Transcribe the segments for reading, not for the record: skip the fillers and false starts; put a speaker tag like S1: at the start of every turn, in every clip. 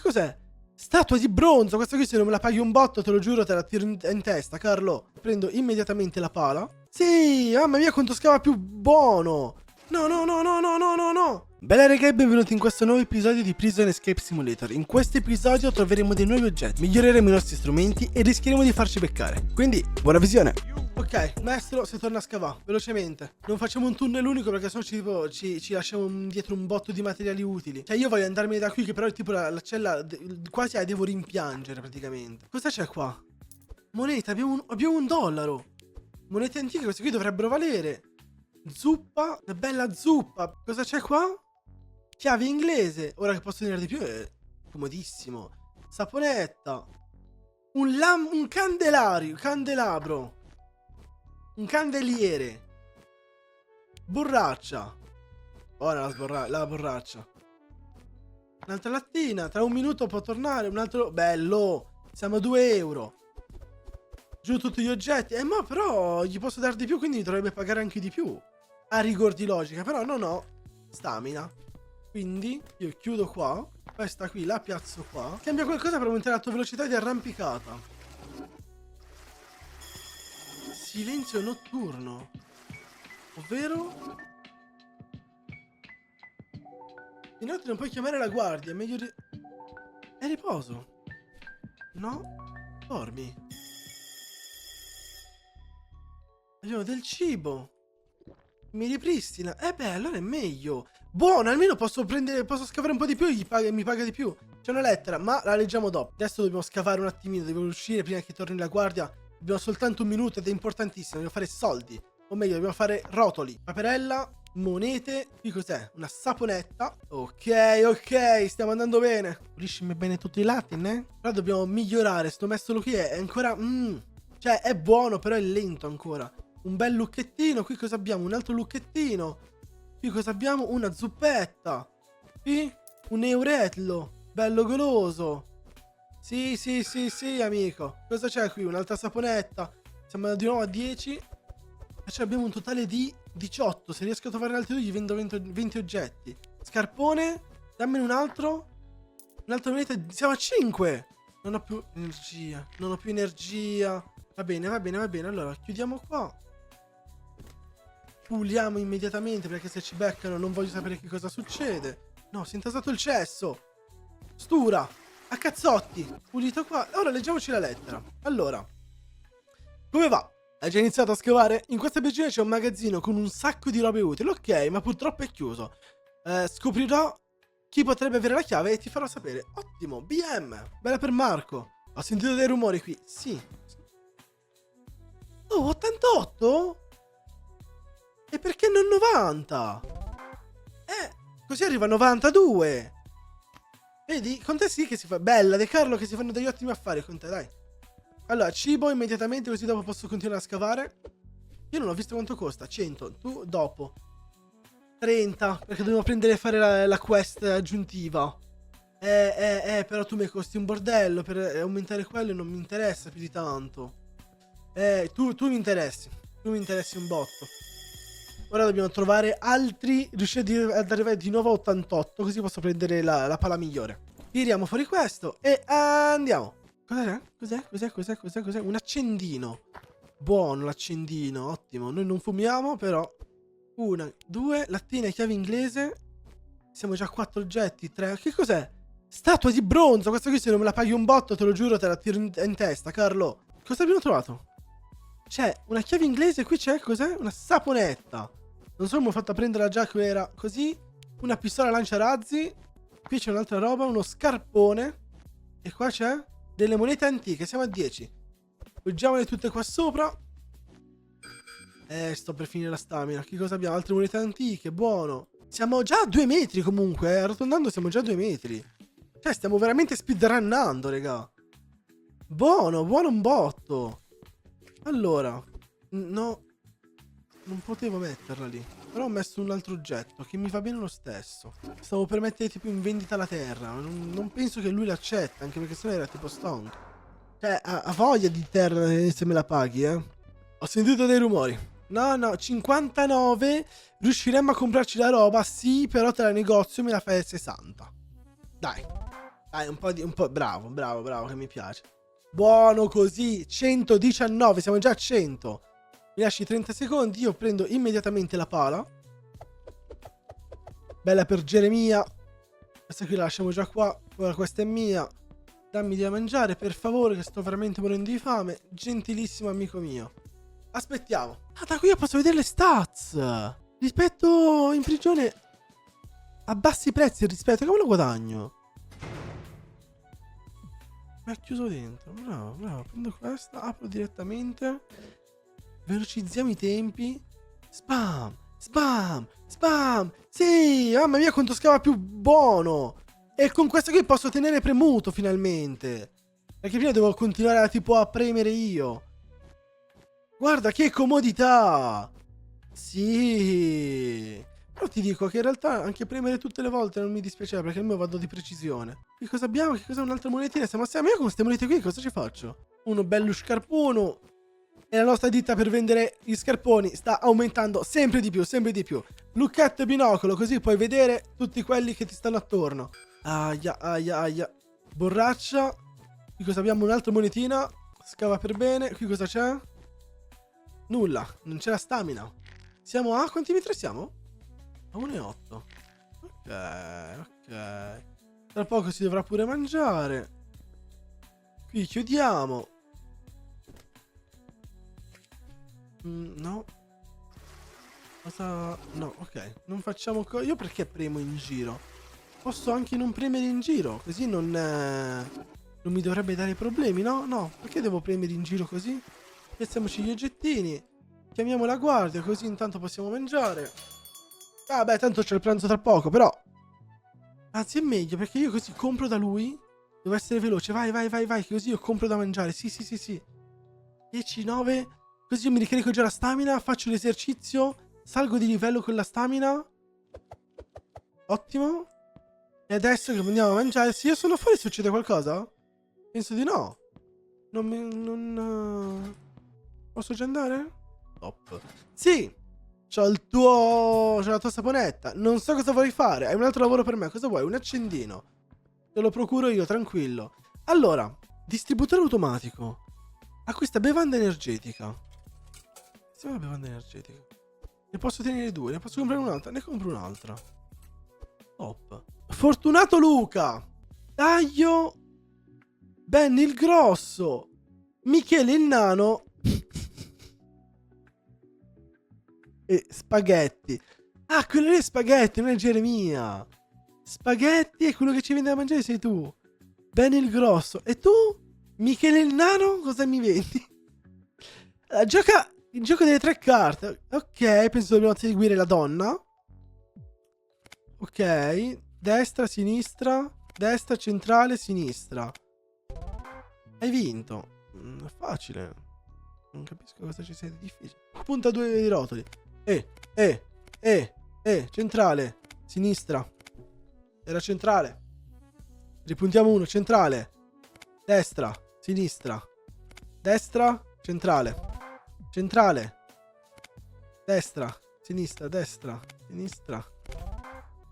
S1: cos'è? Statua di bronzo. Questa qui se non me la paghi un botto, te lo giuro, te la tiro in testa, Carlo. Prendo immediatamente la pala. Sì, mamma mia quanto scava più buono. No, no, no, no, no, no, no, no. Bella raga e benvenuti in questo nuovo episodio di Prison Escape Simulator. In questo episodio troveremo dei nuovi oggetti, miglioreremo i nostri strumenti e rischieremo di farci beccare. Quindi, buona visione. Ok, maestro, si torna a scavare, velocemente. Non facciamo un tunnel unico perché sennò ci lasciamo dietro un botto di materiali utili. Cioè io voglio andarmene da qui che però tipo la cella quasi la devo rimpiangere praticamente. Cosa c'è qua? Moneta, abbiamo un dollaro. Monete antiche, queste qui dovrebbero valere. Zuppa, una bella zuppa. Cosa c'è qua? Chiave inglese. Ora che posso tenere di più è comodissimo. Saponetta. Un candelabro. Un candeliere. Borraccia. Ora la borraccia. Un'altra lattina. Tra un minuto può tornare. Un altro. Bello. Siamo a 2 euro. Giù tutti gli oggetti. Ma però gli posso dare di più, quindi dovrebbe pagare anche di più. A rigor di logica. Però non ho stamina. Quindi io chiudo qua. Questa qui la piazzo qua. Cambia qualcosa per aumentare la tua velocità di arrampicata. Silenzio notturno. Ovvero? Di notte non puoi chiamare la guardia. È meglio è riposo. No? Dormi. Abbiamo del cibo. Mi ripristina. Beh, allora è meglio. Buono, almeno posso scavare un po' di più e mi paga di più. C'è una lettera, ma la leggiamo dopo. Adesso dobbiamo scavare un attimino, devo uscire prima che torni la guardia. Abbiamo soltanto un minuto ed è importantissimo, dobbiamo fare soldi. O meglio, dobbiamo fare rotoli. Paperella, monete. Qui cos'è? Una saponetta. Ok, stiamo andando bene. Puliscimi bene tutti i lati, né? Però dobbiamo migliorare, sto mestolo qui è ancora... Cioè, è buono, però è lento ancora. Un bel lucchettino, qui cosa abbiamo? Un altro lucchettino. Qui cosa abbiamo? Una zuppetta. Qui un euretlo. Bello goloso. Sì, amico. Cosa c'è qui? Un'altra saponetta. Siamo di nuovo a 10. E cioè abbiamo un totale di 18. Se riesco a trovare altri due gli vendo 20 oggetti. Scarpone. Dammene un altro. Un'altra moneta. Siamo a 5. Non ho più energia. Va bene. Allora, chiudiamo qua. Puliamo immediatamente perché se ci beccano non voglio sapere che cosa succede. No, si è intasato il cesso. Stura. A cazzotti. Pulito qua. Ora leggiamoci la lettera. Allora. Come va? Hai già iniziato a scavare? In questa pagina c'è un magazzino con un sacco di robe utili. Ok, ma purtroppo è chiuso. Scoprirò chi potrebbe avere la chiave e ti farò sapere. Ottimo. BM. Bella per Marco. Ho sentito dei rumori qui. Sì. Oh, 88? E perché non 90? Così arriva a 92. Vedi? Con te sì che si fa. Bella, De Carlo che si fanno degli ottimi affari con te, dai. Allora, cibo immediatamente così dopo posso continuare a scavare. Io non ho visto quanto costa. 100. Tu dopo 30. Perché dobbiamo prendere e fare la quest aggiuntiva. Però tu mi costi un bordello. Per aumentare quello non mi interessa più di tanto. Tu mi interessi. Tu mi interessi un botto. Ora dobbiamo trovare altri. Riuscire ad arrivare di nuovo a 88. Così posso prendere la pala migliore. Tiriamo fuori questo e andiamo. Cos'è? Un accendino. Buono l'accendino. Ottimo. Noi non fumiamo però. 1, 2, lattina e chiave inglese. Siamo già a 4 oggetti. 3. Che cos'è? Statua di bronzo. Questa qui se non me la paghi un botto te lo giuro te la tiro in testa, Carlo. Cosa abbiamo trovato? C'è una chiave inglese. Qui c'è cos'è? Una saponetta. Non so come ho fatto a prenderla già che era così. Una pistola lanciarazzi. Qui c'è un'altra roba. Uno scarpone. E qua c'è delle monete antiche. Siamo a 10. Poggiamole tutte qua sopra. Sto per finire la stamina. Che cosa abbiamo? Altre monete antiche. Buono. Siamo già a 2 metri comunque. Arrotondando siamo già a 2 metri. Cioè stiamo veramente speedrunnando, raga. Buono un botto. Allora. No. Non potevo metterla lì. Però ho messo un altro oggetto che mi va bene lo stesso. Stavo per mettere tipo in vendita la terra. Non penso che lui l'accetta. Anche perché sennò era tipo stonk. Cioè ha voglia di terra se me la paghi, Ho sentito dei rumori. No, 59. Riusciremmo a comprarci la roba. Sì, però te la negozio e me la fai a 60. Dai. Dai, un po', bravo, bravo, bravo, che mi piace. Buono così, 119, siamo già a 100. Mi lasci 30 secondi, io prendo immediatamente la pala. Bella per Geremia. Questa qui la lasciamo già qua. Ora questa è mia. Dammi da mangiare, per favore, che sto veramente morendo di fame. Gentilissimo amico mio. Aspettiamo. Ah, da qui io posso vedere le stats. Rispetto in prigione a bassi prezzi, rispetto. Come lo guadagno? Mi ha chiuso dentro. Bravo, bravo. Prendo questa, apro direttamente. Velocizziamo i tempi. Spam, spam, spam. Sì, mamma mia quanto scava più buono. E con questo qui posso tenere premuto finalmente. Perché prima devo continuare tipo a premere io. Guarda che comodità. Sì. Però ti dico che in realtà anche premere tutte le volte non mi dispiaceva, perché almeno vado di precisione. Che cosa abbiamo? Che cosa è un'altra monetina? Stiamo assieme. Io con queste monete qui cosa ci faccio? Uno bello scarpone. E la nostra ditta per vendere gli scarponi sta aumentando sempre di più, sempre di più. Lucchetto e binocolo, così puoi vedere tutti quelli che ti stanno attorno. Aia, aia, aia. Borraccia. Qui cosa abbiamo? Un'altra monetina. Scava per bene. Qui cosa c'è? Nulla. Non c'è la stamina. Siamo a... quanti metri siamo? A 1,8. Ok, ok. Tra poco si dovrà pure mangiare. Qui chiudiamo. No. Cosa... no, ok. Non facciamo... io perché premo in giro? Posso anche non premere in giro. Così non mi dovrebbe dare problemi, no? No. Perché devo premere in giro così? Piazziamoci gli oggettini. Chiamiamo la guardia, così intanto possiamo mangiare. Ah beh, tanto c'è il pranzo tra poco, però... anzi è meglio, perché io così compro da lui. Devo essere veloce. Vai, vai, vai, vai. Così io compro da mangiare. Sì, sì, sì, sì. 10, 9... così io mi ricarico già la stamina, faccio l'esercizio, salgo di livello con la stamina. Ottimo. E adesso che andiamo a mangiare, se io sono fuori succede qualcosa? Penso di no. Non posso già andare? Top. Sì. C'ho la tua saponetta. Non so cosa vuoi fare. Hai un altro lavoro per me. Cosa vuoi? Un accendino. Te lo procuro io, tranquillo. Allora, distributore automatico. Acquista bevanda energetica. Siamo una bevanda energetica. Ne posso tenere due. Ne posso comprare un'altra. Ne compro un'altra. Top. Fortunato Luca. Taglio. Benny il grosso. Michele il nano. E spaghetti. Ah, quello lì è spaghetti, non è Geremia. Spaghetti e quello che ci viene da mangiare sei tu. Benny il grosso. E tu? Michele il nano? Cosa mi vendi? Gioca... il gioco delle 3 carte. Ok, penso dobbiamo seguire la donna. Ok. Destra, sinistra. Destra, centrale, sinistra. Hai vinto. Facile. Non capisco cosa ci sia di difficile. Punta 2 di rotoli. Centrale. Sinistra. Era centrale. Ripuntiamo uno. Centrale. Destra. Sinistra. Destra. Centrale. Centrale. Destra. Sinistra. Destra. Sinistra.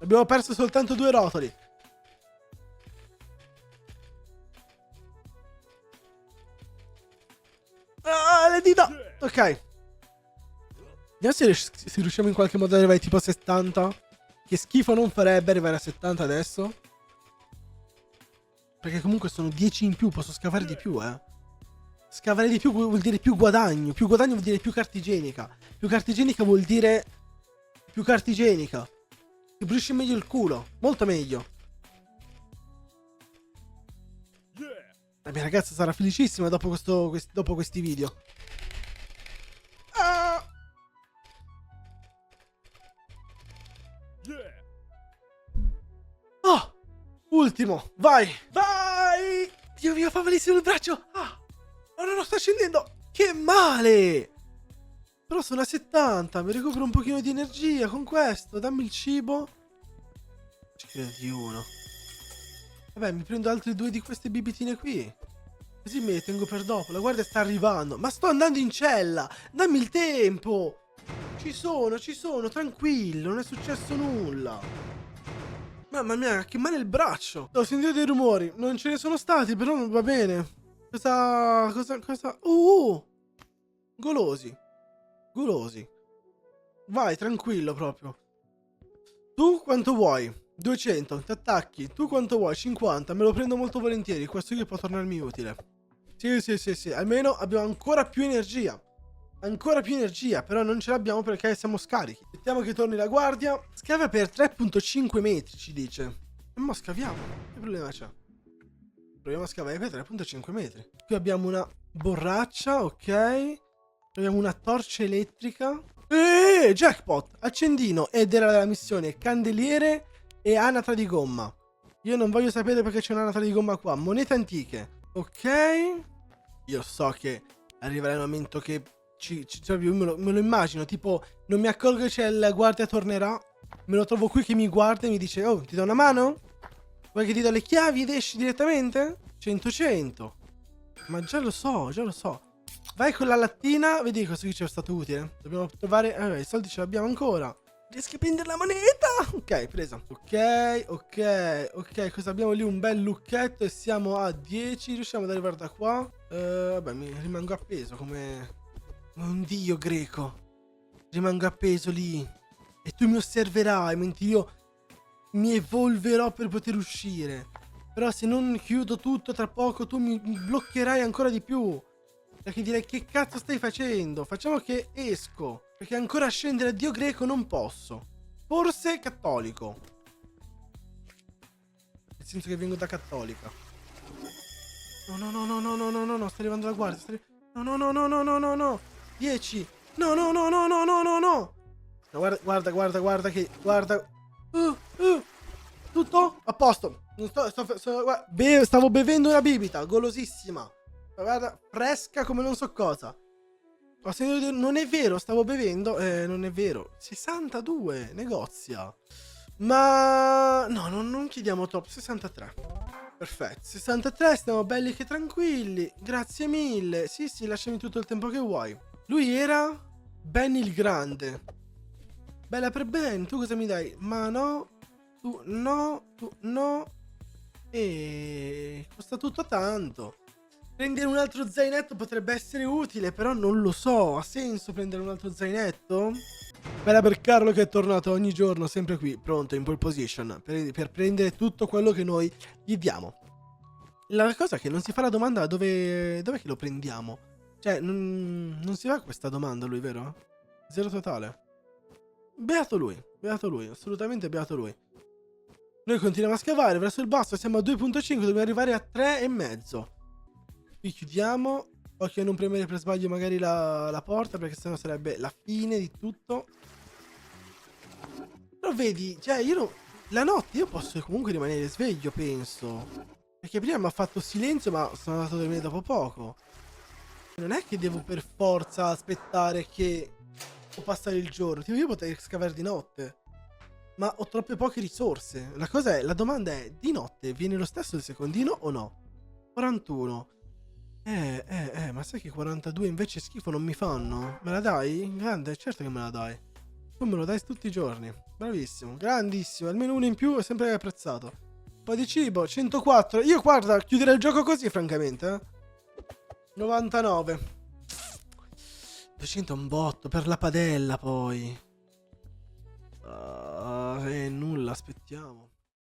S1: Abbiamo perso soltanto 2 rotoli. Ah, le dita. Ok. Vediamo se riusciamo in qualche modo ad arrivare tipo a 70. Che schifo non farebbe arrivare a 70 adesso. Perché comunque sono 10 in più. Posso scavare di più, Scavare di più vuol dire più guadagno. Più guadagno vuol dire più carta igienica. Più carta igienica vuol dire più carta igienica. Ti pulisce meglio il culo. Molto meglio. La mia ragazza sarà felicissima dopo questi video. Ah! Oh! Ultimo. Vai. Vai. Dio mio, fa malissimo il braccio. Ah! Oh no, no, sta scendendo. Che male. Però sono a 70. Mi recupero un pochino di energia con questo. Dammi il cibo. Ci credo di uno. Vabbè, mi prendo altri 2 di queste bibitine qui. Così me le tengo per dopo. La guardia sta arrivando. Ma sto andando in cella. Dammi il tempo. Ci sono, tranquillo. Non è successo nulla. Mamma mia, che male il braccio. Ho sentito dei rumori. Non ce ne sono stati, però va bene. Cosa? Golosi. Golosi. Vai, tranquillo proprio. Tu quanto vuoi? 200, ti attacchi. Tu quanto vuoi? 50. Me lo prendo molto volentieri. Questo qui può tornarmi utile. Sì. Almeno abbiamo ancora più energia. Ancora più energia, però non ce l'abbiamo perché siamo scarichi. Aspettiamo che torni la guardia. Scava per 3.5 metri, ci dice. E mo scaviamo. Che problema c'è? Proviamo a scavare per 3.5 metri. Qui abbiamo una borraccia, ok. Abbiamo una torcia elettrica. Jackpot! Accendino. Ed era la missione candeliere e anatra di gomma. Io non voglio sapere perché c'è un'anatra di gomma qua. Monete antiche. Ok. Io so che arriverà il momento che cioè, io me lo immagino, tipo, non mi accorgo che c'è la guardia, tornerà, me lo trovo qui che mi guarda e mi dice, oh, ti do una mano? Vuoi che ti do le chiavi ed esci direttamente? 100. Ma già lo so. Vai con la lattina, vedi cosa ci è stato utile. Dobbiamo trovare, i soldi ce l'abbiamo ancora. Riesco a prendere la moneta? Ok, presa. Ok, cosa abbiamo lì? Un bel lucchetto e siamo a 10, riusciamo ad arrivare da qua. Vabbè, mi rimango appeso come un dio greco. Rimango appeso lì e tu mi osserverai mentre io mi evolverò per poter uscire. Però se non chiudo tutto tra poco tu mi bloccherai ancora di più. Perché direi, che cazzo stai facendo? Facciamo che esco, perché ancora scendere a dio greco non posso. Forse cattolico, nel senso che vengo da cattolica. No, sta arrivando la guardia. No. 10. No. Guarda che... Guarda. Tutto? A posto. Non stavo bevendo una bibita, golosissima. Guarda, fresca come non so cosa. Ho sentito dire, non è vero, stavo bevendo. Non è vero. 62, negozia. Ma... no, non chiediamo troppo. 63. Perfetto, 63, stiamo belli che tranquilli. Grazie mille. Sì, lasciami tutto il tempo che vuoi. Lui era Benny il Grande. Bella per Ben, tu cosa mi dai? Ma no, tu no. E costa tutto tanto. Prendere un altro zainetto potrebbe essere utile, però non lo so. Ha senso prendere un altro zainetto? Bella per Carlo che è tornato ogni giorno, sempre qui, pronto, in pole position, per prendere tutto quello che noi gli diamo. La cosa è che non si fa la domanda dov'è che lo prendiamo. Cioè, non si fa questa domanda lui, vero? Zero totale. Beato lui, assolutamente beato lui. Noi continuiamo a scavare verso il basso, siamo a 2.5, dobbiamo arrivare a 3,5. Qui chiudiamo. Occhio a non premere per sbaglio magari la porta, perché sennò sarebbe la fine di tutto. Però vedi, cioè la notte io posso comunque rimanere sveglio, penso. Perché prima mi ha fatto silenzio, ma sono andato a dormire dopo poco. Non è che devo per forza aspettare che o passare il giorno. Tipo, io potrei scavare di notte, ma ho troppe poche risorse. La domanda è, di notte viene lo stesso il secondino o no? 41. Ma sai che 42 invece schifo non mi fanno? Me la dai? Grande, certo che me la dai. Tu me lo dai tutti i giorni. Bravissimo, grandissimo. Almeno uno in più è sempre apprezzato. Un po' di cibo, 104. Io guarda, chiuderei il gioco così, francamente. 99. 200 è un botto per la padella, poi. Nulla, aspettiamo.